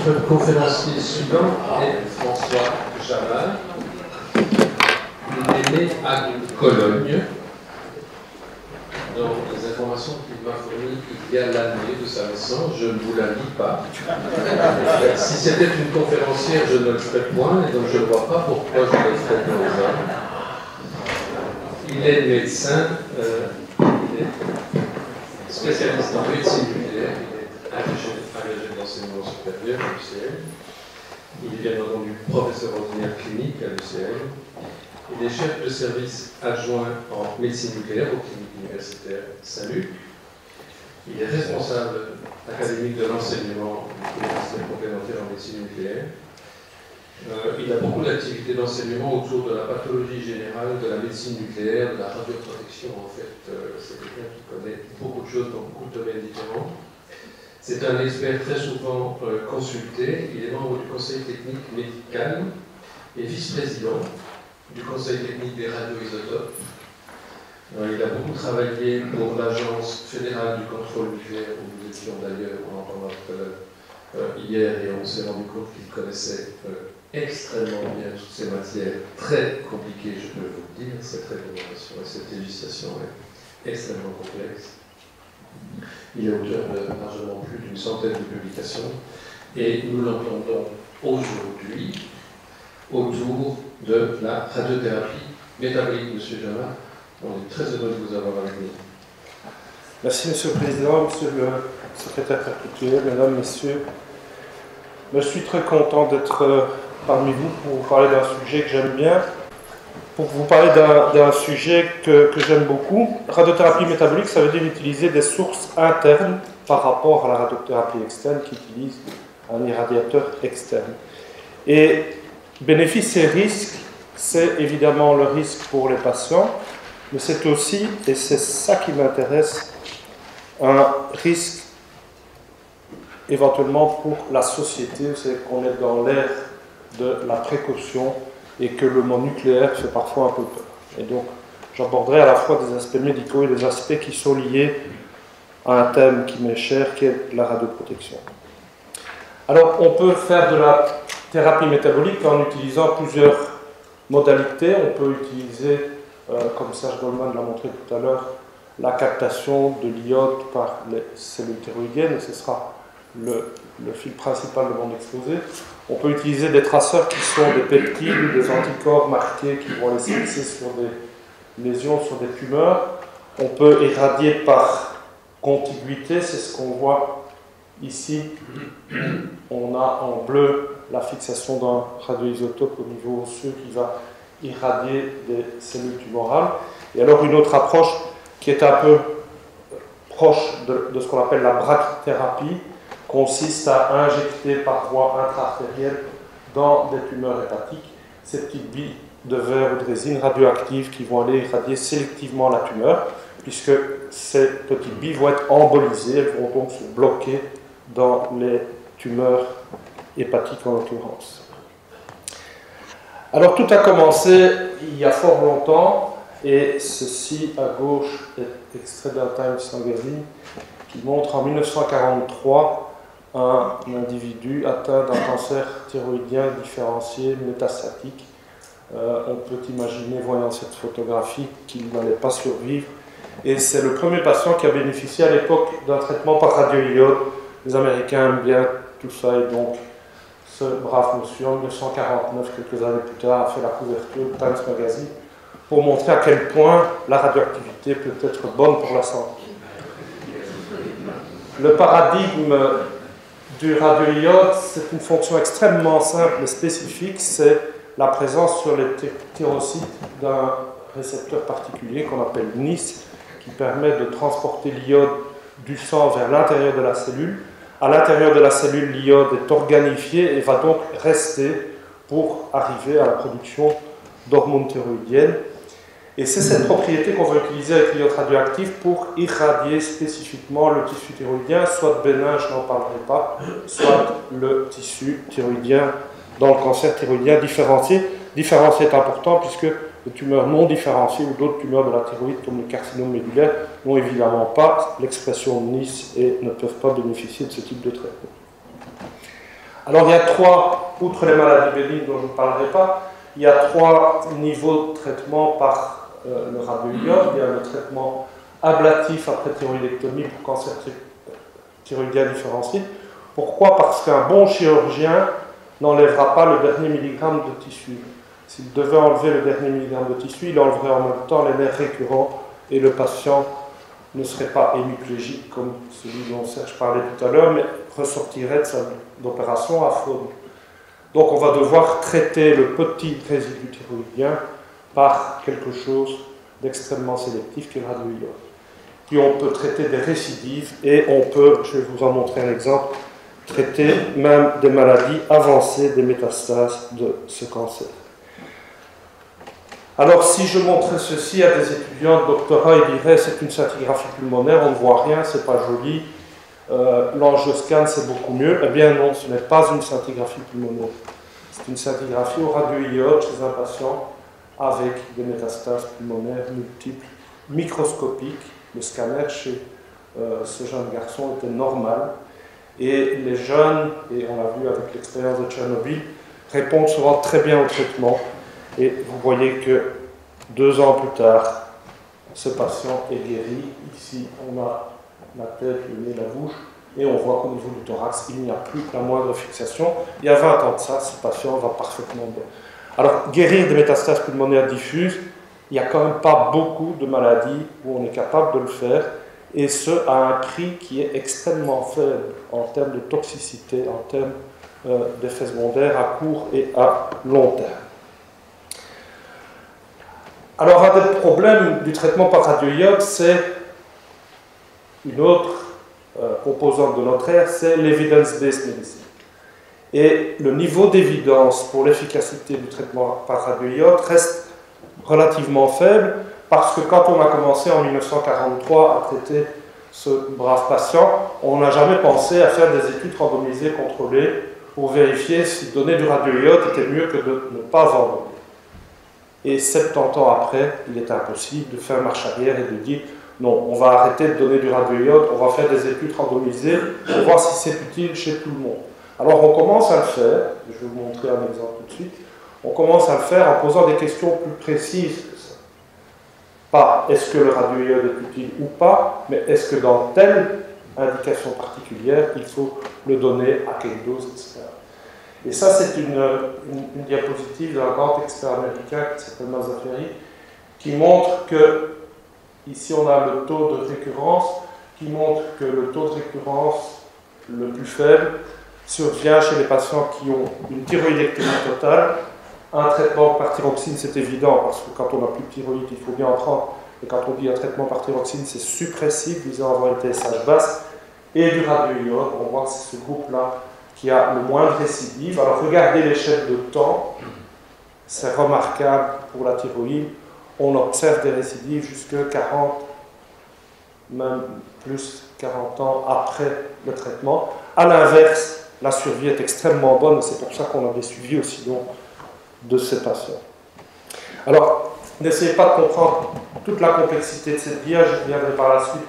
Notre conférencier suivant est François Jamal. Il est né à Cologne. Dans les informations qu'il m'a fournies il y a l'année de sa naissance, je ne vous la lis pas. Si c'était une conférencière, je ne le ferais point, et donc je ne vois pas pourquoi je le ferais point. Il est médecin, il est spécialiste en médecine nucléaire, il est agrégé d'enseignement supérieur à l'UCL. Il est bien entendu professeur ordinaire clinique à l'UCL. Il est chef de service adjoint en médecine nucléaire aux cliniques universitaires Saint-Luc. Il est responsable académique de l'enseignement de l'université complémentaire en médecine nucléaire. Il a beaucoup d'activités d'enseignement autour de la pathologie générale, de la médecine nucléaire, de la radioprotection. En fait, c'est quelqu'un qui connaît beaucoup de choses dans beaucoup de domaines différents. C'est un expert très souvent consulté. Il est membre du conseil technique médical et vice-président du conseil technique des radioisotopes. Il a beaucoup travaillé pour l'Agence fédérale du contrôle nucléaire, où nous étions d'ailleurs, on en parlera tout à l'heure, hier, et on s'est rendu compte qu'il connaissait extrêmement bien toutes ces matières très compliquées, je peux vous le dire, cette réglementation et cette législation est extrêmement complexe. Il est auteur de largement plus d'une centaine de publications, et nous l'entendons aujourd'hui autour de la radiothérapie métabolique. Monsieur Jamal, on est très heureux de vous avoir avec nous. Merci, Monsieur le Président, Monsieur le Secrétaire perpétuel, Mesdames, Messieurs. Je suis très content d'être parmi vous pour vous parler d'un sujet que j'aime bien, pour vous parler d'un sujet que j'aime beaucoup. Radiothérapie métabolique, ça veut dire utiliser des sources internes par rapport à la radiothérapie externe qui utilise un irradiateur externe. Et bénéfices et risques, c'est évidemment le risque pour les patients, mais c'est aussi, et c'est ça qui m'intéresse, un risque éventuellement pour la société. C'est qu'on est dans l'ère de la précaution et que le mot nucléaire fait parfois un peu peur. Et donc, j'aborderai à la fois des aspects médicaux et des aspects qui sont liés à un thème qui m'est cher, qui est la radioprotection. Alors, on peut faire de la thérapie métabolique en utilisant plusieurs modalités. On peut utiliser, comme Serge Goldman l'a montré tout à l'heure, la captation de l'iode par les cellules thyroïdiennes, et ce sera le fil principal de mon exposé. On peut utiliser des traceurs qui sont des peptides, des anticorps marqués qui vont les fixer sur des lésions, sur des tumeurs. On peut irradier par contiguïté, c'est ce qu'on voit ici. On a en bleu la fixation d'un radioisotope au niveau osseux qui va irradier des cellules tumorales. Et alors une autre approche qui est un peu proche de ce qu'on appelle la brachythérapie, consiste à injecter par voie intra-artérielle dans des tumeurs hépatiques ces petites billes de verre ou de résine radioactive qui vont aller irradier sélectivement la tumeur, puisque ces petites billes vont être embolisées, elles vont donc se bloquer dans les tumeurs hépatiques en l'occurrence. Alors tout a commencé il y a fort longtemps, et ceci à gauche est extrait d'un Times Magazine qui montre en 1943 un individu atteint d'un cancer thyroïdien différencié métastatique. On peut imaginer, voyant cette photographie, qu'il n'allait pas survivre. Et c'est le premier patient qui a bénéficié à l'époque d'un traitement par radioiode. Les Américains aiment bien tout ça, et donc ce brave monsieur, en 1949, quelques années plus tard, a fait la couverture de Times Magazine pour montrer à quel point la radioactivité peut être bonne pour la santé. Le paradigme du radioiode, c'est une fonction extrêmement simple et spécifique, c'est la présence sur les thyrocytes d'un récepteur particulier qu'on appelle NIS, qui permet de transporter l'iode du sang vers l'intérieur de la cellule. À l'intérieur de la cellule, l'iode est organifié et va donc rester pour arriver à la production d'hormones thyroïdiennes. Et c'est cette propriété qu'on va utiliser avec l'iode radioactif pour irradier spécifiquement le tissu thyroïdien, soit bénin, je n'en parlerai pas, soit le tissu thyroïdien dans le cancer thyroïdien différencié. Différencié est important puisque les tumeurs non différenciées ou d'autres tumeurs de la thyroïde, comme le carcinome médulaire, n'ont évidemment pas l'expression de NIS et ne peuvent pas bénéficier de ce type de traitement. Alors il y a trois, outre les maladies bénignes dont je ne parlerai pas, il y a trois niveaux de traitement par le radioiode. Il y a le traitement ablatif après thyroïdectomie pour cancer thyroïdien différencié. Pourquoi? Parce qu'un bon chirurgien n'enlèvera pas le dernier milligramme de tissu. S'il devait enlever le dernier milligramme de tissu, il enleverait en même temps les nerfs récurrents et le patient ne serait pas hémiplégique comme celui dont Serge parlait tout à l'heure, mais ressortirait de sa opération à faune. Donc on va devoir traiter le petit résidu thyroïdien par quelque chose d'extrêmement sélectif qui est le radioiode. Puis on peut traiter des récidives et on peut, je vais vous en montrer un exemple, traiter même des maladies avancées, des métastases de ce cancer. Alors si je montrais ceci à des étudiants de doctorat, ils diraient c'est une scintigraphie pulmonaire, on ne voit rien, c'est pas joli, l'angioscan c'est beaucoup mieux. Eh bien non, ce n'est pas une scintigraphie pulmonaire. C'est une scintigraphie au radioiode chez un patient avec des métastases pulmonaires multiples, microscopiques. Le scanner chez ce jeune garçon était normal. Et les jeunes, et on l'a vu avec l'expérience de Tchernobyl, répondent souvent très bien au traitement. Et vous voyez que 2 ans plus tard, ce patient est guéri. Ici, on a la tête, le nez, la bouche, et on voit qu'au niveau du thorax, il n'y a plus la moindre fixation. Il y a 20 ans de ça, ce patient va parfaitement bien. Alors, guérir des métastases pulmonaires diffuses, il n'y a quand même pas beaucoup de maladies où on est capable de le faire, et ce, à un prix qui est extrêmement faible en termes de toxicité, en termes d'effets secondaires à court et à long terme. Alors, un des problèmes du traitement par radioiode, c'est une autre composante de notre ère, c'est l'evidence-based medicine. Et le niveau d'évidence pour l'efficacité du traitement par radioiode reste relativement faible, parce que quand on a commencé en 1943 à traiter ce brave patient, on n'a jamais pensé à faire des études randomisées contrôlées pour vérifier si donner du radioiode était mieux que de ne pas en donner. Et 70 ans après, il est impossible de faire marche arrière et de dire non, on va arrêter de donner du radioiode, on va faire des études randomisées pour voir si c'est utile chez tout le monde. Alors on commence à le faire, je vais vous montrer un exemple tout de suite, on commence à le faire en posant des questions plus précises que ça. Pas est-ce que le radioiode est utile ou pas, mais est-ce que dans telle indication particulière, il faut le donner à quelle dose, etc. Et ça, c'est une diapositive d'un grand expert américain qui s'appelle Mazaferi, qui montre que, ici on a le taux de récurrence, qui montre que le taux de récurrence le plus faible survient chez les patients qui ont une thyroïdectomie totale. Un traitement par thyroxine, c'est évident, parce que quand on n'a plus de thyroïde, il faut bien en prendre. Et quand on dit un traitement par thyroxine, c'est suppressif, visant à avoir une TSH basse. Et du radioiode, on voit que c'est ce groupe-là qui a le moins de récidive. Alors regardez l'échelle de temps, c'est remarquable pour la thyroïde. On observe des récidives jusqu'à 40, même plus 40 ans après le traitement. A l'inverse, la survie est extrêmement bonne, et c'est pour ça qu'on a des suivis aussi longs de ces patients. Alors, n'essayez pas de comprendre toute la complexité de cette dia, je reviendrai par la suite.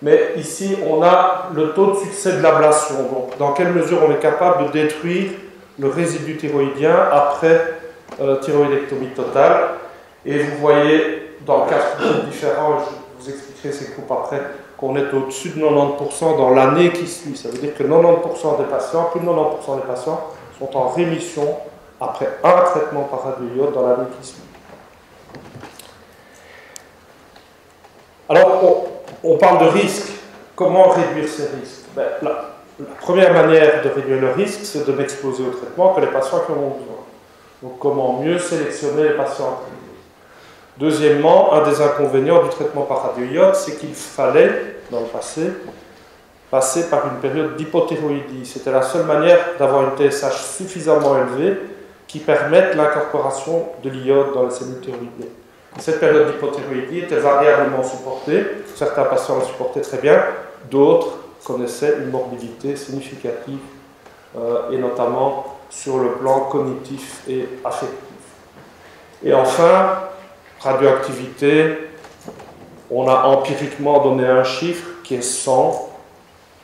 Mais ici, on a le taux de succès de l'ablation. Donc, dans quelle mesure on est capable de détruire le résidu thyroïdien après thyroïdectomie totale. Et vous voyez, dans 4 groupes différents, je vous expliquerai ces groupes après, qu'on est au-dessus de 90% dans l'année qui suit. Ça veut dire que 90% des patients, plus de 90% des patients, sont en rémission après un traitement par radioiode dans l'année qui suit. Alors, on parle de risque. Comment réduire ces risques? La première manière de réduire le risque, c'est de n'exposer au traitement que les patients qui en ont besoin. Donc, comment mieux sélectionner les patients? Deuxièmement, un des inconvénients du traitement par radioiode, c'est qu'il fallait, dans le passé, passer par une période d'hypothyroïdie. C'était la seule manière d'avoir une TSH suffisamment élevée qui permette l'incorporation de l'iode dans les cellules thyroïdiennes. Cette période d'hypothyroïdie était variablement supportée. Certains patients la supportaient très bien, d'autres connaissaient une morbidité significative, et notamment sur le plan cognitif et affectif. Et enfin, radioactivité, on a empiriquement donné un chiffre qui est 100,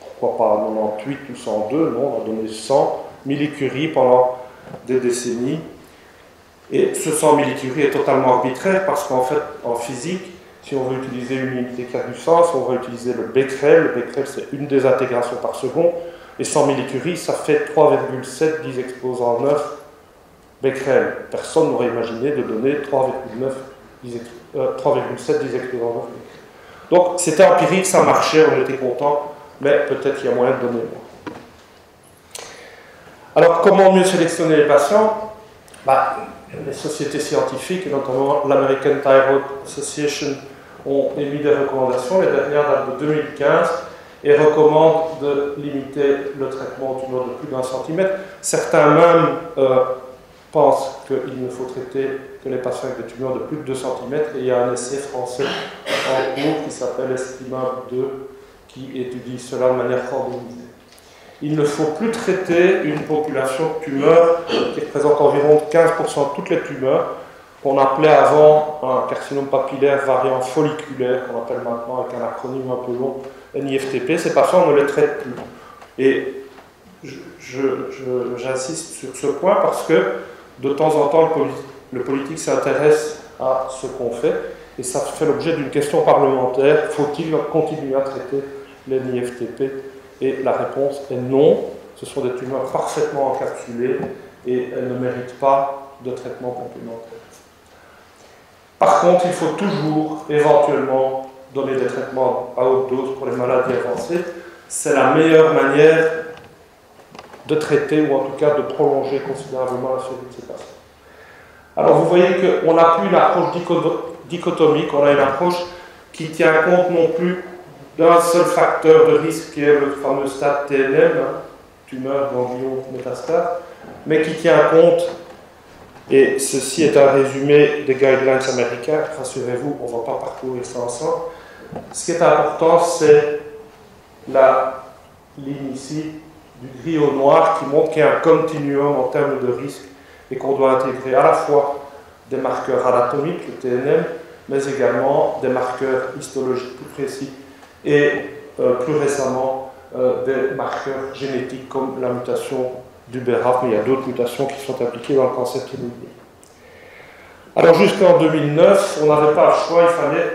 pourquoi pas 98 ou 102, non, on a donné 100, millicurie pendant des décennies. Et ce 100 millicurie est totalement arbitraire parce qu'en fait, en physique, si on veut utiliser une unité qui a du sens, on va utiliser le becquerel. Le becquerel, c'est une désintegration par seconde. Et 100 millicurie, ça fait 3,7 10 exposant 9 becquerel. Personne n'aurait imaginé de donner 3,7 10 exposant 9. Donc c'était empirique, ça marchait, on était content, mais peut-être il y a moyen de donner moins. Alors comment mieux sélectionner les patients? Les sociétés scientifiques, et notamment l'American Thyroid Association, ont émis des recommandations. Les dernières datent de 2015 et recommandent de limiter le traitement aux tumeurs de plus d'1 centimètre. Certains même pensent qu'il ne faut traiter que les patients avec des tumeurs de plus de 2 cm. Et il y a un essai français en cours qui s'appelle Estimable 2 qui étudie cela de manière randomisée. Il ne faut plus traiter une population de tumeurs qui représente environ 15% de toutes les tumeurs, qu'on appelait avant un carcinome papillaire variant folliculaire, qu'on appelle maintenant avec un acronyme un peu long, NIFTP. Ces patients, on ne les traite plus. Et j'insiste sur ce point parce que de temps en temps, le politique s'intéresse à ce qu'on fait, et ça fait l'objet d'une question parlementaire. Faut-il continuer à traiter les NIFTP? Et la réponse est non. Ce sont des tumeurs parfaitement encapsulées et elles ne méritent pas de traitement complémentaire. Par contre, il faut toujours, éventuellement, donner des traitements à haute dose pour les maladies avancées. C'est la meilleure manière de traiter, ou en tout cas de prolonger considérablement la survie de ces patients. Alors vous voyez qu'on n'a plus une approche dichotomique, on a une approche qui tient compte non plus d'un seul facteur de risque qui est le fameux stade TNM, tumeur, ganglion, métastase, mais qui tient compte, et ceci est un résumé des guidelines américains, rassurez-vous, on ne va pas parcourir ça ensemble. Ce qui est important, c'est la ligne ici, du gris au noir, qui montre qu'il y a un continuum en termes de risque et qu'on doit intégrer à la fois des marqueurs anatomiques, le TNM, mais également des marqueurs histologiques plus précis et plus récemment des marqueurs génétiques comme la mutation du BRAF, mais il y a d'autres mutations qui sont impliquées dans le cancer thyroïdien. Alors jusqu'en 2009, on n'avait pas le choix, il fallait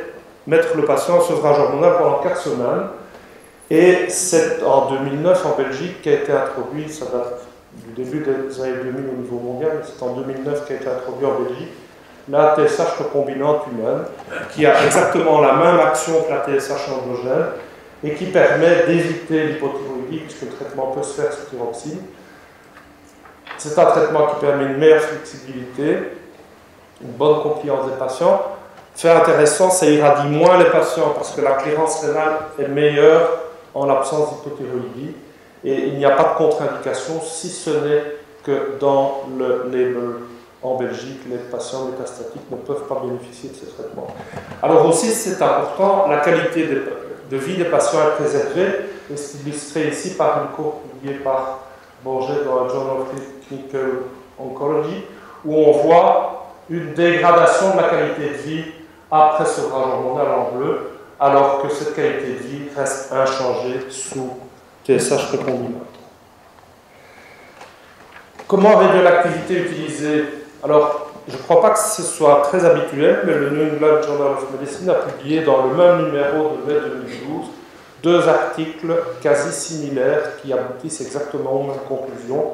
mettre le patient en sevrage hormonal pendant 4 semaines. Et c'est en 2009 en Belgique qu'a été introduit, ça date du début des années 2000 au niveau mondial, mais c'est en 2009 qu'a été introduit en Belgique la TSH recombinante humaine, qui a exactement la même action que la TSH androgène et qui permet d'éviter l'hypothyroïdie, puisque le traitement peut se faire sous thyroxine. C'est un traitement qui permet une meilleure flexibilité, une bonne compliance des patients. Fait intéressant, ça irradie moins les patients parce que la clairance rénale est meilleure en l'absence d'hypothyroïdie et il n'y a pas de contre-indication si ce n'est que dans le label en Belgique, les patients métastatiques ne peuvent pas bénéficier de ce traitement. Alors aussi, c'est important, la qualité de vie des patients est préservée, et c'est illustré ici par une courbe publiée par Borget dans la Journal of Clinical Oncology, où on voit une dégradation de la qualité de vie après sevrage hormonal en bleu, alors que cette qualité de vie reste inchangée sous TSH recombinante. Comment réduire l'activité utilisée? Alors, je ne crois pas que ce soit très habituel, mais le New England Journal of Medicine a publié dans le même numéro de mai 2012 2 articles quasi similaires qui aboutissent exactement aux mêmes conclusions.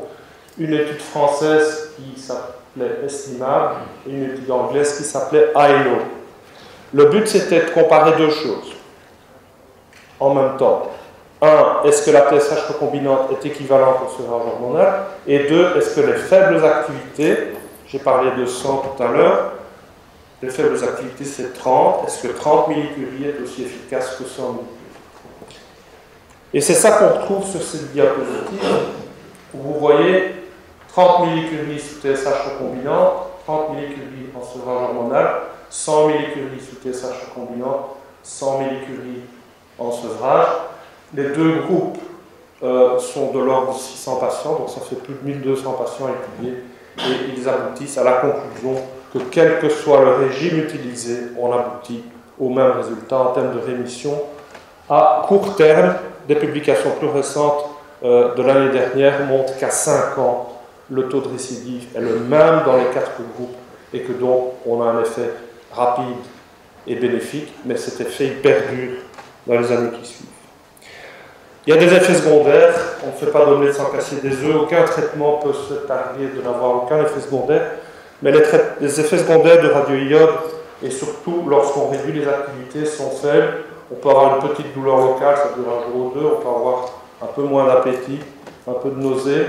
Une étude française qui s'appelait Estimable et une étude anglaise qui s'appelait ILO. Le but, c'était de comparer 2 choses en même temps. 1, est-ce que la TSH recombinante est équivalente au sevrage hormonal? Et 2, est-ce que les faibles activités, j'ai parlé de 100 tout à l'heure, les faibles activités c'est 30, est-ce que 30 millicuries est aussi efficace que 100 millicuries? Et c'est ça qu'on retrouve sur cette diapositive, où vous voyez 30 millicuries sous TSH recombinante, 30 millicuries en sevrage hormonal, 100 millicuries sous TSH recombinante, 100 millicuries en sevrage. Les 2 groupes sont de l'ordre de 600 patients, donc ça fait plus de 1200 patients étudiés, et ils aboutissent à la conclusion que quel que soit le régime utilisé, on aboutit au même résultat en termes de rémission à court terme. Des publications plus récentes de l'année dernière montre qu'à 5 ans, le taux de récidive est le même dans les 4 groupes et que donc on a un effet rapide et bénéfique, mais cet effet il perdure dans les années qui suivent. Il y a des effets secondaires, on ne fait pas d'omelette sans casser des œufs, aucun traitement peut se targuer de n'avoir aucun effet secondaire, mais les effets secondaires de radioïode, et surtout lorsqu'on réduit les activités, sont faibles. On peut avoir une petite douleur locale, ça dure un jour ou deux, on peut avoir un peu moins d'appétit, un peu de nausée.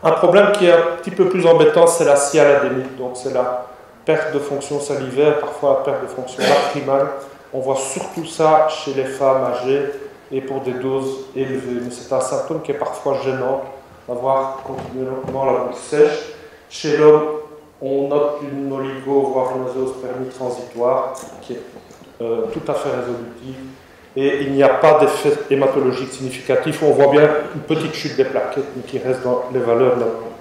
Un problème qui est un petit peu plus embêtant, c'est la sialadémie, donc c'est la perte de fonction salivaire, parfois la perte de fonction lacrymale. On voit surtout ça chez les femmes âgées et pour des doses élevées. Mais c'est un symptôme qui est parfois gênant, d'avoir continuellement la bouche sèche. Chez l'homme, on note une oligo, voire une ostéospermie transitoire, qui est tout à fait résolutive. Et il n'y a pas d'effet hématologique significatif. On voit bien une petite chute des plaquettes, mais qui reste dans les valeurs là-dedans.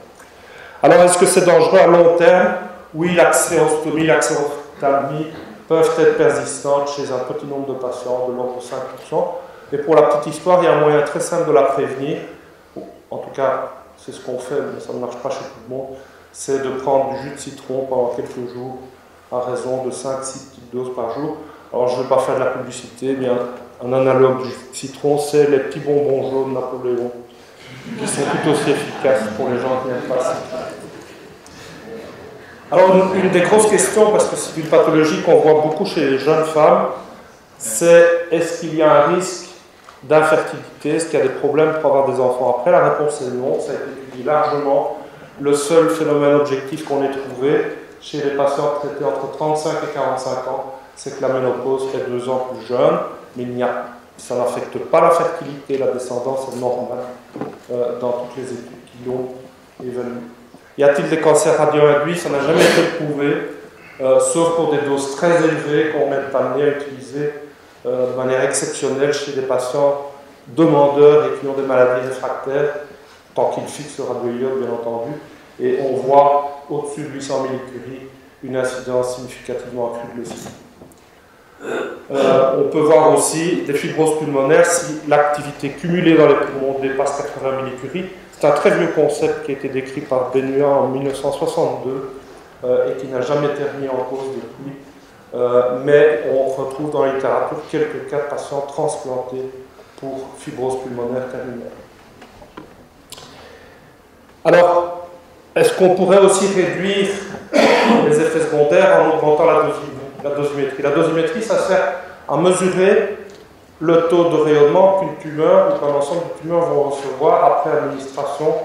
Alors, est-ce que c'est dangereux à long terme? Oui, l'axéostomie, l'axéophthalmie peuvent être persistantes chez un petit nombre de patients, de l'ordre de 5%. Et pour la petite histoire, il y a un moyen très simple de la prévenir. En tout cas, c'est ce qu'on fait, mais ça ne marche pas chez tout le monde. C'est de prendre du jus de citron pendant quelques jours, à raison de 5-6 petites doses par jour. Alors, je ne vais pas faire de la publicité, mais un analogue du citron, c'est les petits bonbons jaunes Napoléon, qui sont tout aussi efficaces pour les gens qui n'aiment pas ça. Alors, une des grosses questions, parce que c'est une pathologie qu'on voit beaucoup chez les jeunes femmes, c'est est-ce qu'il y a un risque d'infertilité, est-ce qu'il y a des problèmes pour avoir des enfants après? La réponse est non, ça a été étudié largement. Le seul phénomène objectif qu'on ait trouvé chez les patients traités entre 35 et 45 ans, c'est que la ménopause est 2 ans plus jeune, mais ça n'affecte pas la fertilité, la descendance est normale dans toutes les études qui l'ont évalué. Y a-t-il des cancers radio-induits? Ça n'a jamais été prouvé, sauf pour des doses très élevées qu'on est amené à utiliser de manière exceptionnelle chez des patients demandeurs et qui ont des maladies réfractaires, tant qu'ils fixent le radioïode, bien entendu, et on voit au-dessus de 800 millicuries une incidence significativement accrue de leucémie. On peut voir aussi des fibroses pulmonaires si l'activité cumulée dans les poumons dépasse 80 millicuries. C'est un très vieux concept qui a été décrit par Benoît en 1962 et qui n'a jamais été remis en cause depuis. Mais on retrouve dans la littérature quelques cas de patients transplantés pour fibrose pulmonaire terminale. Alors, est-ce qu'on pourrait aussi réduire les effets secondaires en augmentant la dosimétrie? La dosimétrie, ça sert à mesurer le taux de rayonnement qu'une tumeur ou qu'un ensemble de tumeurs vont recevoir après administration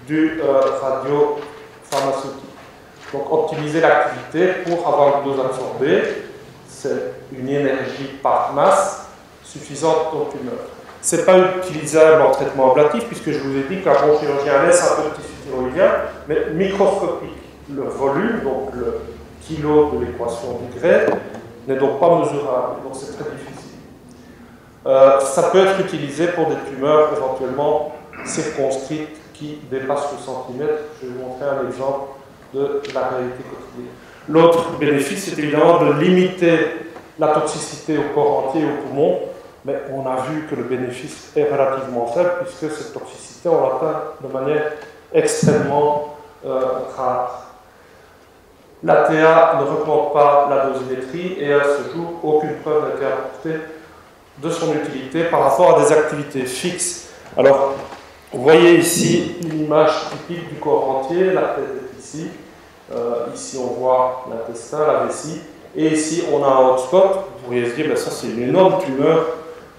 du radiopharmaceutique. Donc, optimiser l'activité pour avoir une dose absorbée, c'est une énergie par masse suffisante aux tumeurs. Ce n'est pas utilisable en traitement ablatif, puisque je vous ai dit qu'un bon chirurgien laisse un peu de tissu thyroïdien, mais microscopique. Le volume, donc le kilo de l'équation du grès, n'est donc pas mesurable, donc c'est très difficile. Ça peut être utilisé pour des tumeurs éventuellement circonscrites qui dépassent le centimètre. Je vais vous montrer un exemple de la réalité quotidienne. L'autre bénéfice, c'est évidemment de limiter la toxicité au corps entier et au poumon, mais on a vu que le bénéfice est relativement faible puisque cette toxicité, on l'atteint de manière extrêmement rare. L'ATA ne recommande pas la dosimétrie et à ce jour, aucune preuve n'a été apportée de son utilité par rapport à des activités fixes. Alors, vous voyez ici une image typique du corps entier, la tête est ici. Ici, on voit l'intestin, la vessie. Et ici, on a un hotspot. Vous pourriez se dire, mais ça, c'est une énorme tumeur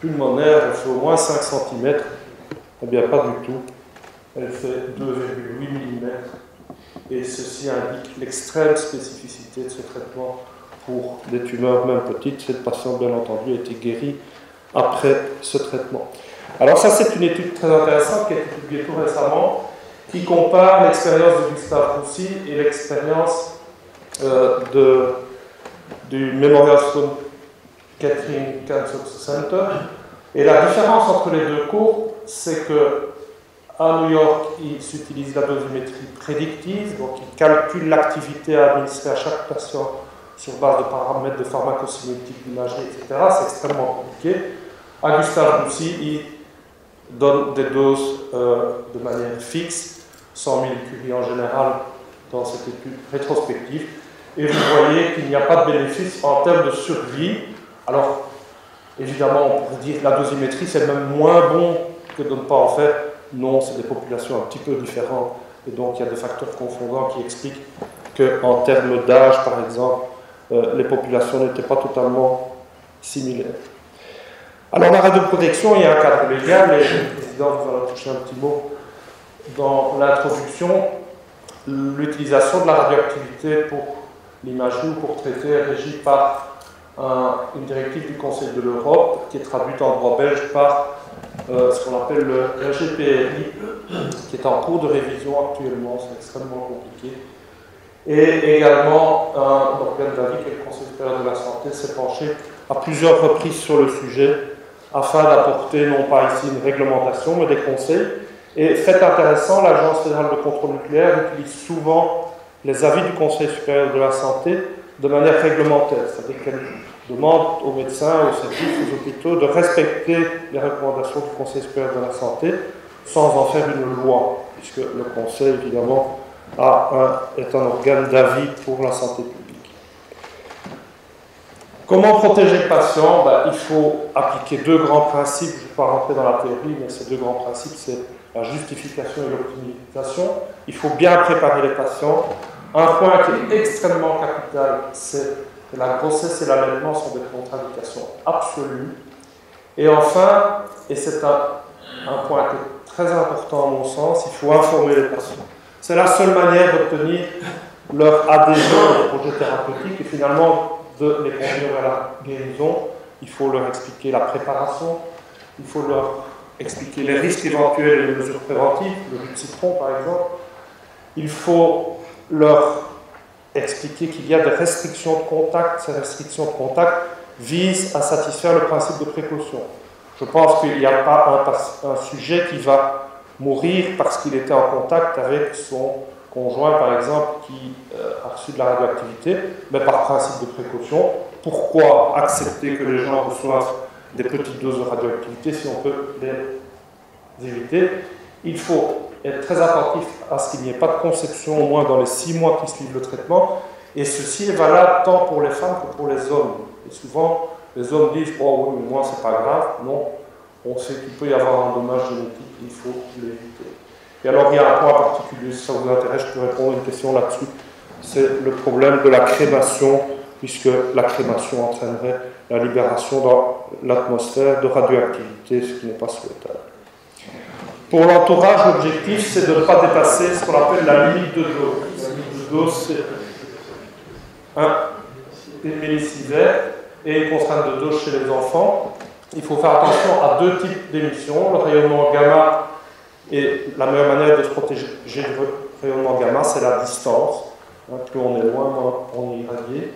pulmonaire, elle fait au moins 5 cm. Eh bien, pas du tout. Elle fait 2,8 mm. Et ceci indique l'extrême spécificité de ce traitement pour des tumeurs même petites. Cette patiente, bien entendu, a été guérie après ce traitement. Alors ça, c'est une étude très intéressante qui a été publiée tout récemment, qui compare l'expérience de Gustave Roussy et l'expérience du Memorial Sloan Kettering Cancer Center. Et la différence entre les deux cours, c'est que à New York, ils utilisent la dosimétrie prédictive, donc ils calculent l'activité à administrer à chaque patient sur base de paramètres de pharmacocinétique, d'imagerie, etc. C'est extrêmement compliqué. À Gustave Roussy, ils donne des doses de manière fixe, 100 millicuries en général dans cette étude rétrospective. Et vous voyez qu'il n'y a pas de bénéfice en termes de survie. Alors, évidemment, on pourrait dire que la dosimétrie, c'est même moins bon que de ne pas en faire. Non, c'est des populations un petit peu différentes. Et donc, il y a des facteurs confondants qui expliquent qu'en termes d'âge, par exemple, les populations n'étaient pas totalement similaires. Alors, la radioprotection, il y a un cadre légal, et le président vous en a touché un petit mot dans l'introduction. L'utilisation de la radioactivité pour l'imagerie ou pour traiter est régie par une directive du Conseil de l'Europe qui est traduite en droit belge par ce qu'on appelle le RGPRI, qui est en cours de révision actuellement, c'est extrêmement compliqué. Et également, un organe d'avis, qui est le Conseil supérieur de la santé, s'est penché à plusieurs reprises sur le sujet afin d'apporter non pas ici une réglementation, mais des conseils. Et fait intéressant, l'Agence fédérale de contrôle nucléaire utilise souvent les avis du Conseil supérieur de la santé de manière réglementaire, c'est-à-dire qu'elle demande aux médecins, aux services, aux hôpitaux de respecter les recommandations du Conseil supérieur de la santé sans en faire une loi, puisque le Conseil, évidemment, est un organe d'avis pour la santé publique. Comment protéger le patient? Il faut appliquer deux grands principes. Je ne vais pas rentrer dans la théorie, mais ces deux grands principes, c'est la justification et l'optimisation. Il faut bien préparer les patients. Un point qui est extrêmement capital, c'est que la grossesse et l'allaitement sont des contre-indications absolues. Et enfin, et c'est un point qui est très important à mon sens, il faut informer les patients. C'est la seule manière d'obtenir leur adhésion au projet thérapeutique et finalement de les conduire à la guérison. Il faut leur expliquer la préparation, il faut leur expliquer les risques éventuels et les mesures préventives, le jus de citron par exemple. Il faut leur expliquer qu'il y a des restrictions de contact. Ces restrictions de contact visent à satisfaire le principe de précaution. Je pense qu'il n'y a pas un sujet qui va mourir parce qu'il était en contact avec son conjoint, par exemple, qui a reçu de la radioactivité, mais par principe de précaution. Pourquoi accepter que les gens reçoivent des petites doses de radioactivité si on peut les éviter? Il faut être très attentif à ce qu'il n'y ait pas de conception au moins dans les 6 mois qui suivent le traitement, et ceci est valable tant pour les femmes que pour les hommes. Et souvent, les hommes disent « Oh oui, mais moi c'est pas grave ». Non, on sait qu'il peut y avoir un dommage génétique, il faut l'éviter. Et alors il y a un point particulier, si ça vous intéresse, je peux répondre à une question là-dessus. C'est le problème de la crémation, puisque la crémation entraînerait la libération dans l'atmosphère de radioactivité, ce qui n'est pas souhaitable. Pour l'entourage, l'objectif, c'est de ne pas dépasser ce qu'on appelle la limite de dose. La limite de dose, c'est une millisievert et une contrainte de dose chez les enfants. Il faut faire attention à 2 types d'émissions. Le rayonnement gamma, et la meilleure manière de se protéger du rayonnement gamma, c'est la distance. Plus on est loin, moins on est irradié.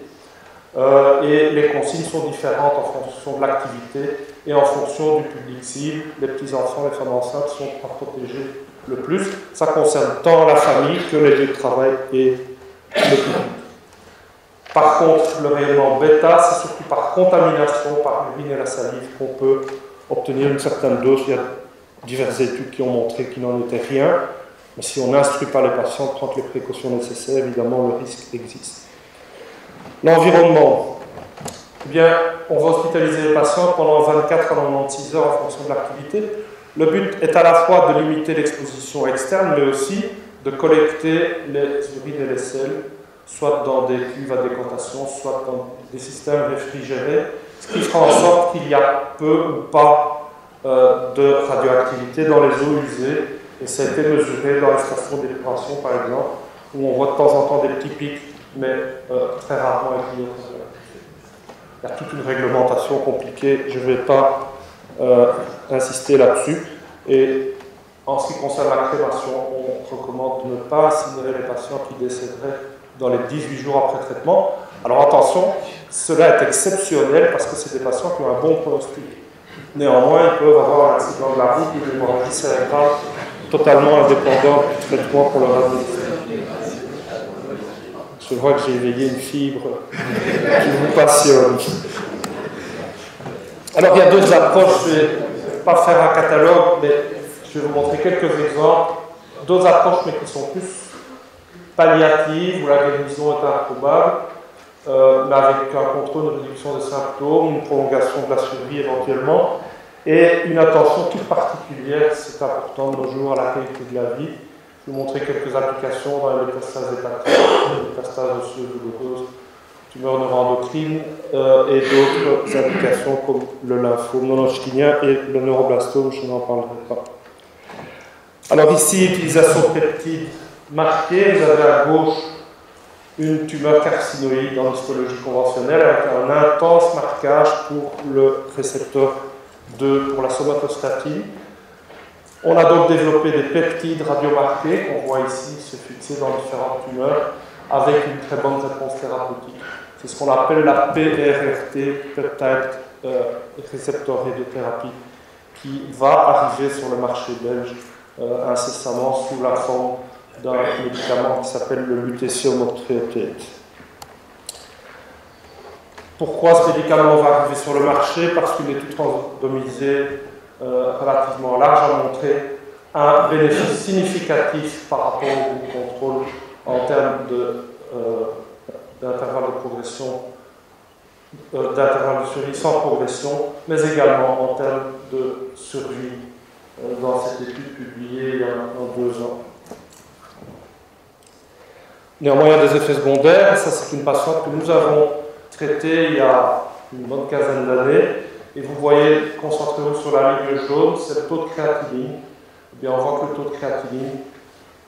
Et les consignes sont différentes en fonction de l'activité et en fonction du public cible. Les petits-enfants, les femmes enceintes sont à protéger le plus. Ça concerne tant la famille que les lieux de travail et le public. Par contre, le rayonnement bêta, c'est surtout par contamination, par l'urine et la salive qu'on peut obtenir une certaine dose. Il y a diverses études qui ont montré qu'il n'en était rien. Mais si on n'instruit pas les patients de prendre les précautions nécessaires, évidemment, le risque existe. L'environnement. Eh bien, on va hospitaliser les patients pendant 24 à 96 heures en fonction de l'activité. Le but est à la fois de limiter l'exposition externe, mais aussi de collecter les urines et les selles, soit dans des cuves à décantation, soit dans des systèmes réfrigérés, ce qui fera en sorte qu'il y a peu ou pas de radioactivité dans les eaux usées. Et ça a été mesuré dans les stations d'épuration, par exemple, où on voit de temps en temps des petits pics, mais très rarement avec l'eau. Il y a toute une réglementation compliquée, je ne vais pas insister là-dessus. Et en ce qui concerne la crémation, on recommande de ne pas incinérer les patients qui décéderaient dans les 18 jours après traitement. Alors attention, cela est exceptionnel parce que c'est des patients qui ont un bon pronostic. Néanmoins, ils peuvent avoir un accident de la route ou une hémorragie cérébrale totalement indépendant du traitement pour leur administrer. Je vois que j'ai éveillé une fibre qui vous passionne. Alors il y a 2 approches, je ne vais pas faire un catalogue, mais je vais vous montrer quelques exemples d'autres approches, mais qui sont plus palliatives, où la guérison est improbable, mais avec un contrôle, une réduction des symptômes, une prolongation de la survie éventuellement, et une attention toute particulière, c'est important de nos jours, à la qualité de la vie. Je vais vous montrer quelques applications dans les métastases hépatiques, les métastases osseuses douloureuses, tumeurs neuroendocrines et d'autres applications comme le lymphome non-Hodgkinien et le neuroblastome, je n'en parlerai pas. Alors ici, utilisation de peptides marqués, vous avez à gauche une tumeur carcinoïde en histologie conventionnelle avec un intense marquage pour le récepteur 2 pour la somatostatine. On a donc développé des peptides radiomarqués qu'on voit ici se fixer dans différentes tumeurs avec une très bonne réponse thérapeutique. C'est ce qu'on appelle la PRRT, Peptide Receptor Radiothérapie, qui va arriver sur le marché belge incessamment sous la forme d'un médicament qui s'appelle le lutetium octreotide. Pourquoi ce médicament va arriver sur le marché? Parce qu'une étude randomisée relativement large a montré un bénéfice significatif par rapport au contrôle en termes d'intervalle de progression, d'intervalle de survie sans progression, mais également en termes de survie dans cette étude publiée il y a maintenant 2 ans. Néanmoins, il y a des effets secondaires. Ça, c'est une patiente que nous avons traitée il y a une bonne quinzaine d'années. Et vous voyez, concentrez-vous sur la ligne jaune, c'est le taux de créatinine. Eh bien, on voit que le taux de créatinine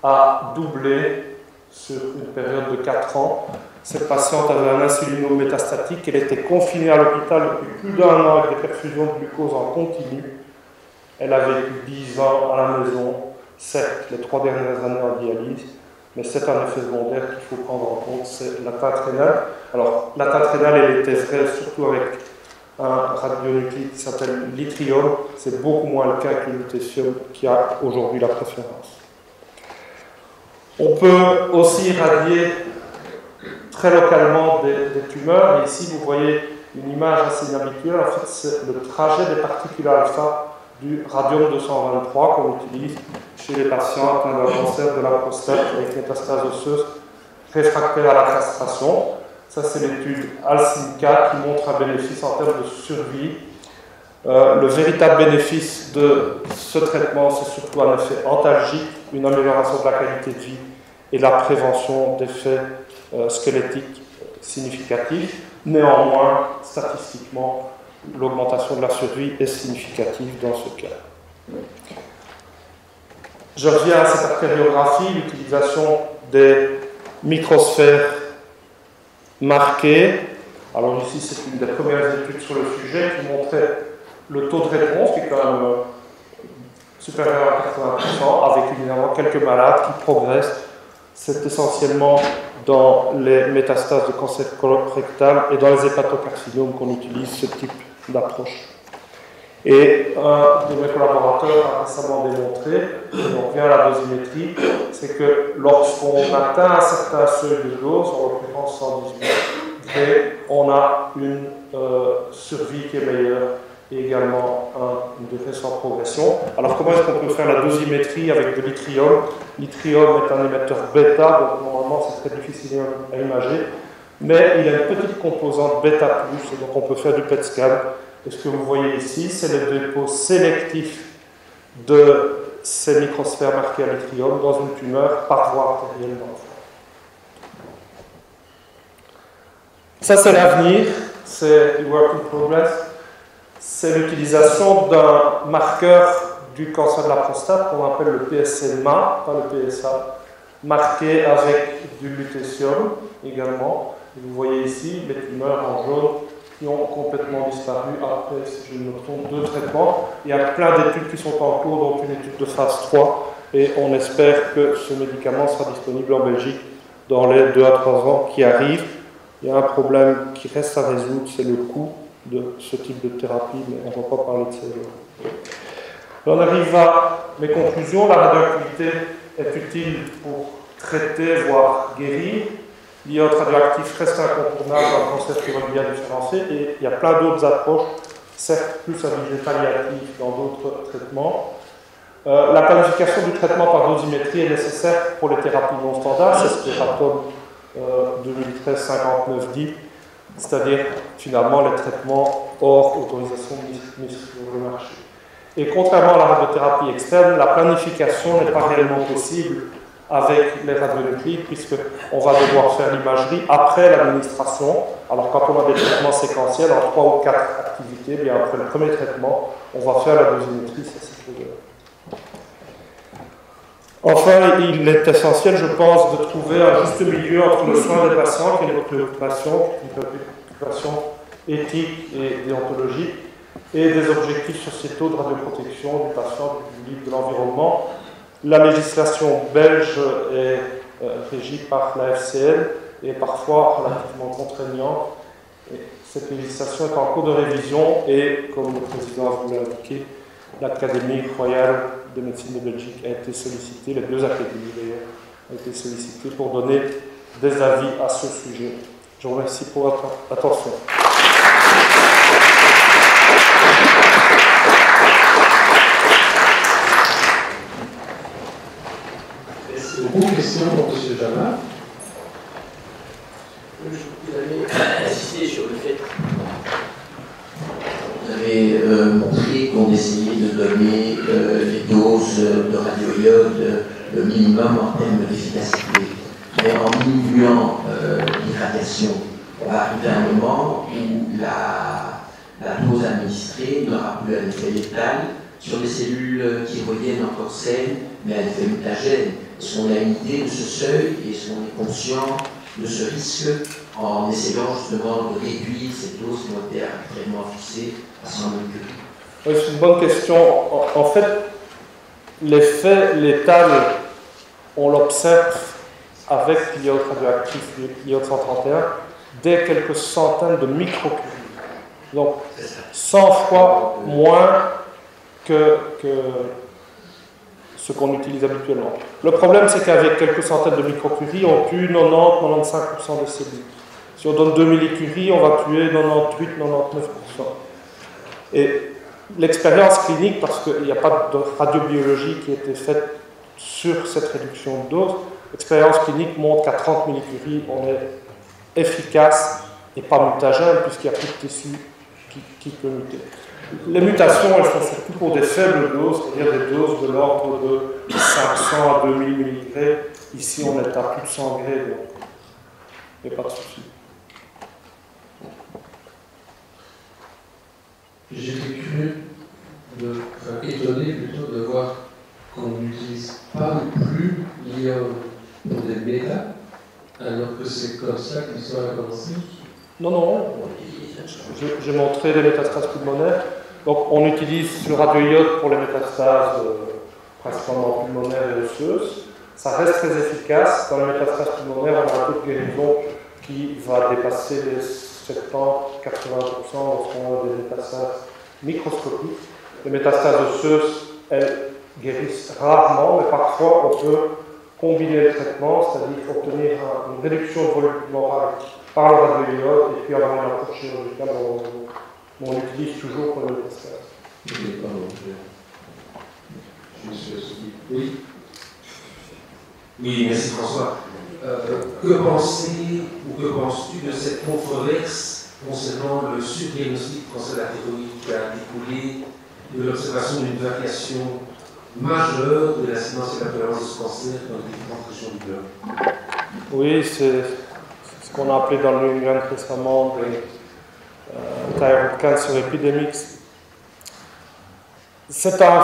a doublé sur une période de 4 ans. Cette patiente avait un insulinomyélome métastatique. Elle était confinée à l'hôpital depuis plus d'1 an avec des perfusions de glucose en continu. Elle a vécu 10 ans à la maison, certes, les 3 dernières années en dialyse. Mais c'est un effet secondaire qu'il faut prendre en compte, c'est l'atteinte rénale. Alors, l'atteinte rénale, elle était vraie surtout avec un radionuclide qui s'appelle l'yttrium. C'est beaucoup moins le cas avec le lutetium qui a aujourd'hui la préférence. On peut aussi irradier très localement des tumeurs. Et ici, vous voyez une image assez inhabituelle. En fait, c'est le trajet des particules alpha du radium-223 qu'on utilise chez les patients atteints d'un cancer de la prostate avec métastase osseuse réfractaire à la castration. Ça, c'est l'étude ALCIN4 qui montre un bénéfice en termes de survie. Le véritable bénéfice de ce traitement, c'est surtout un effet antalgique, une amélioration de la qualité de vie et la prévention d'effets squelettiques significatifs. Néanmoins, statistiquement, l'augmentation de la survie est significative dans ce cas. Je reviens à cette artériographie, l'utilisation des microsphères marquées. Alors ici, c'est une des premières études sur le sujet qui montrait le taux de réponse, qui est quand même supérieur à 80%, avec évidemment quelques malades qui progressent. C'est essentiellement dans les métastases de cancer colorectal et dans les hépatocarcinomes qu'on utilise ce type d'approche. Et un de mes collaborateurs a récemment démontré, et on revient à la dosimétrie, c'est que lorsqu'on atteint un certain seuil de dose, en l'occurrence 118 degrés, on a une survie qui est meilleure et également une durée sans progression. Alors comment est-ce qu'on peut faire la dosimétrie avec de l'yttrium? L'yttrium est un émetteur bêta, donc normalement c'est très difficile à imager, mais il a une petite composante bêta+, et donc on peut faire du PET scan. Et ce que vous voyez ici, c'est le dépôt sélectif de ces microsphères marquées à l'yttrium dans une tumeur par voie artérielle dans le foie. Ça, c'est l'avenir, c'est du work in progress. C'est l'utilisation d'un marqueur du cancer de la prostate qu'on appelle le PSMA, pas le PSA, marqué avec du lutetium également. Et vous voyez ici les tumeurs en jaune qui ont complètement disparu après, si je ne me trompe, 2 traitements. Il y a plein d'études qui sont en cours, dont une étude de phase 3, et on espère que ce médicament sera disponible en Belgique dans les 2 à 3 ans qui arrivent. Il y a un problème qui reste à résoudre, c'est le coût de ce type de thérapie, mais on ne va pas parler de ça aujourd'hui. On arrive à mes conclusions. La radioactivité est utile pour traiter, voire guérir. L'iode radioactif reste incontournable dans le cancer thyroïdien différencié et il y a plein d'autres approches certes plus à visée palliative dans d'autres traitements. La planification du traitement par dosimétrie est nécessaire pour les thérapies non standards, c'est ce que l'Euratom 2013-59 dit, c'est-à-dire finalement les traitements hors autorisation mise sur le marché. Et contrairement à la radiothérapie externe, la planification n'est pas réellement possible avec les radionuclides, puisqu'on va devoir faire l'imagerie après l'administration. Alors quand on a des traitements séquentiels en 3 ou 4 activités, bien après le premier traitement, on va faire la dosimétrie, ça c'est chose. Enfin, il est essentiel, je pense, de trouver un juste milieu entre le soin des patients, qui est une préoccupation éthique et déontologique, et des objectifs sociétaux de radioprotection du patient, du public, de l'environnement. La législation belge est régie par la FCN et est parfois relativement contraignante. Et cette législation est en cours de révision et, comme le président vous l'a indiqué, l'Académie royale de médecine de Belgique a été sollicitée, les deux académies d'ailleurs, ont été sollicitées pour donner des avis à ce sujet. Je vous remercie pour votre attention. Merci beaucoup. Question pour M. Jamin. Vous avez insisté sur le fait, vous avez montré qu'on essayait de donner les doses de radioïode le minimum en termes d'efficacité. Mais en diminuant l'irradiation, on va arriver à un moment où la dose administrée n'aura plus un effet létal sur les cellules thyroïdiennes encore saines, mais un effet mutagène. Est-ce qu'on a une idée de ce seuil et est-ce qu'on est conscient de ce risque en essayant justement de réduire ces doses qui ont été arbitrairement fixées à 100 mercure? Oui, c'est une bonne question. En fait, l'effet létal, on l'observe avec l'iode radioactif, l'iode 131, dès quelques centaines de microcuries. Donc, 100 fois moins que ce qu'on utilise habituellement. Le problème, c'est qu'avec quelques centaines de microcuries, on tue 90-95% des cellules. Si on donne 2 millicuries, on va tuer 98-99%. Et l'expérience clinique, parce qu'il n'y a pas de radiobiologie qui a été faite sur cette réduction de dose, l'expérience clinique montre qu'à 30 millicuries, on est efficace et pas mutagène, puisqu'il n'y a plus de tissu qui peut muter. Les mutations, elles sont surtout pour des faibles doses, c'est-à-dire des doses de l'ordre de 500 à 2000 mg. Ici, on est à plus de 100 G, donc il n'y a pas de souci. J'étais curieux, étonné plutôt de voir qu'on n'utilise pas plus l'iode pour des méta, alors que c'est comme ça que l'histoire a commencé. Non. J'ai montré les métastases pulmonaires. Donc, on utilise le radioïode pour les métastases principalement pulmonaires et osseuses. Ça reste très efficace. Dans les métastases pulmonaires, on a un taux de guérison qui va dépasser les 70-80% lorsqu'on a des métastases microscopiques. Les métastases osseuses, elles guérissent rarement, mais parfois on peut combiner le traitement, c'est-à-dire obtenir une réduction de volume tumoral par le radioïode et puis avoir une approche chirurgicale. On l'utilise toujours pour le métastase. Oui. Oui, merci François. Que penses-tu de cette controverse concernant le surdiagnostic cancer de la thyroïde qui a découlé de l'observation d'une variation majeure de l'incidence et de la prévalence de ce cancer dans les différentes régions du globe? Oui, c'est ce qu'on a appelé dans le New England récemment des thyroid cancer epidemics. C'est un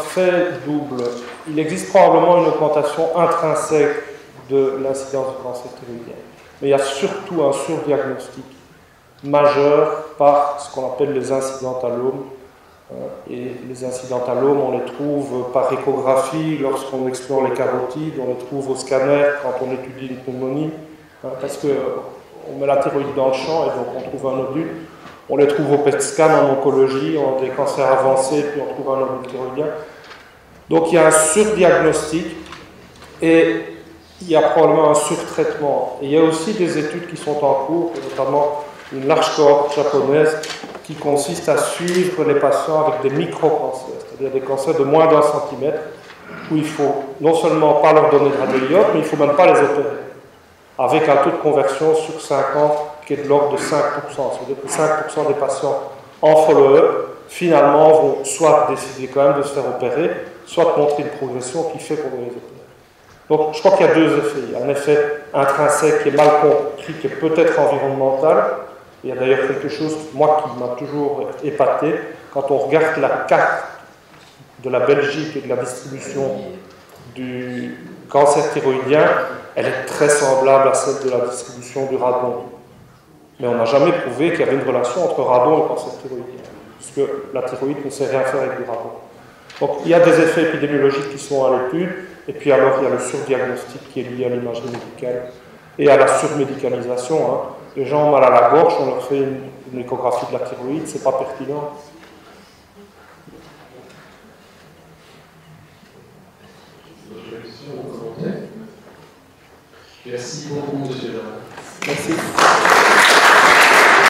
fait double. Il existe probablement une augmentation intrinsèque de l'incidence de cancer thyroïdien. Mais il y a surtout un surdiagnostic majeur par ce qu'on appelle les incidentalomes. Et les incidentalomes, on les trouve par échographie lorsqu'on explore les carotides, on les trouve au scanner quand on étudie une pneumonie, parce qu'on met la thyroïde dans le champ et donc on trouve un nodule. On les trouve au PET scan en oncologie, en des cancers avancés, puis on trouve un nodule thyroïdien. Donc il y a un surdiagnostic et il y a probablement un surtraitement. Et il y a aussi des études qui sont en cours, notamment une large cohorte japonaise qui consiste à suivre les patients avec des micro-cancers, c'est-à-dire des cancers de moins d'1 centimètre, où il faut non seulement pas leur donner de radioïode, mais il ne faut même pas les opérer, avec un taux de conversion sur 5 ans qui est de l'ordre de 5%. C'est-à-dire que 5% des patients en follow-up, finalement, vont soit décider quand même de se faire opérer, soit montrer une progression qui fait qu'on doit les opérer. Donc, je crois qu'il y a deux effets. Il y a un effet intrinsèque qui est mal compris, qui est peut-être environnemental. Il y a d'ailleurs quelque chose, moi, qui m'a toujours épaté, quand on regarde la carte de la Belgique et de la distribution du cancer thyroïdien, elle est très semblable à celle de la distribution du radon. Mais on n'a jamais prouvé qu'il y avait une relation entre radon et cancer thyroïdien, puisque la thyroïde ne sait rien faire avec du radon. Donc il y a des effets épidémiologiques qui sont à l'étude, et puis alors il y a le surdiagnostic qui est lié à l'imagerie médicale et à la surmédicalisation. Hein. Les gens ont mal à la gorge, on leur fait une échographie de la thyroïde, c'est pas pertinent. D'autres questions ou commentaires? Merci beaucoup, monsieur Jean. Merci.